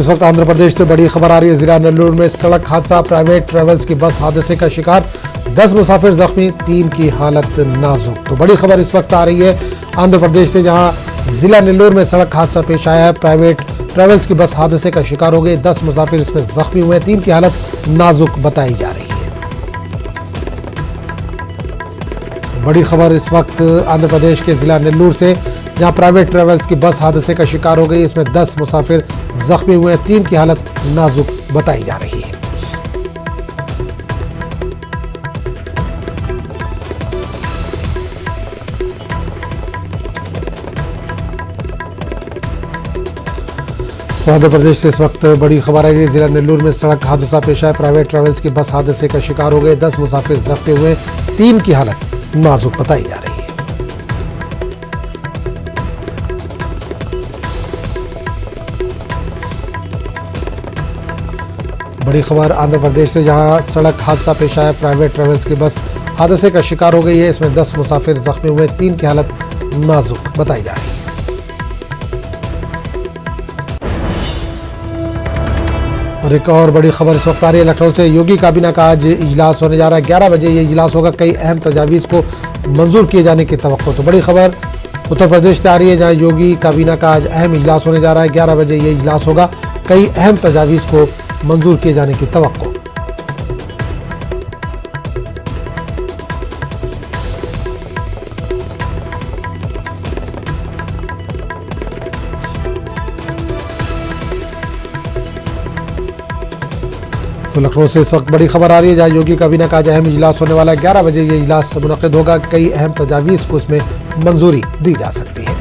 इस वक्त आंध्र प्रदेश से बड़ी खबर आ रही है। जिला नेल्लूर में सड़क हादसा, प्राइवेट ट्रेवल्स की बस हादसे का शिकार, 10 मुसाफिर जख्मी, 3 की हालत नाजुक। तो बड़ी खबर इस वक्त आ रही है आंध्र प्रदेश से, जहां जिला नेल्लूर में सड़क हादसा पेश आया है। प्राइवेट ट्रेवल्स की बस हादसे का शिकार हो गई, 10 मुसाफिर इसमें जख्मी हुए, 3 की हालत नाजुक बताई जा रही है। बड़ी खबर इस वक्त आंध्र प्रदेश के जिला नेल्लूर से, जहां प्राइवेट ट्रेवल्स की बस हादसे का शिकार हो गई, इसमें 10 मुसाफिर जख्मी हुए, 3 की हालत नाजुक बताई जा रही है। आंध्र प्रदेश से इस वक्त बड़ी खबर आई है। जिला नेल्लूर में सड़क हादसा पेश आया, प्राइवेट ट्रेवल्स की बस हादसे का शिकार हो गए, 10 मुसाफिर जख्मी हुए, 3 की हालत नाजुक बताई जा रही है। बड़ी खबर आंध्र प्रदेश से, जहां सड़क हादसा पेश आया, प्राइवेट ट्रेवल्स की बस हादसे का शिकार हो गई है, इसमें 10 मुसाफिर जख्मी हुए, 3 की हालत नाजुक बताई जा रही है। और एक और बड़ी खबर इस वक्त आ रही है लखनऊ से। योगी काबीना का आज इजलास होने जा रहा है, 11 बजे ये इजलास होगा। कई अहम तजावीज़ को मंजूर किए जाने की तवक्को। तो बड़ी खबर उत्तर प्रदेश से आ रही है, जहां योगी काबीना का आज अहम इजलास होने जा रहा है, 11 बजे ये इजलास होगा। कई अहम तजावीज़ को मंजूर किए जाने की तवक्को। तो लखनऊ से इस वक्त बड़ी खबर आ रही है, जहां योगी काबीना का आज अहम इजलास होने वाला है, 11 बजे ये इजलास मुनक्किद होगा। कई अहम तजावीज़ को इसमें मंजूरी दी जा सकती है।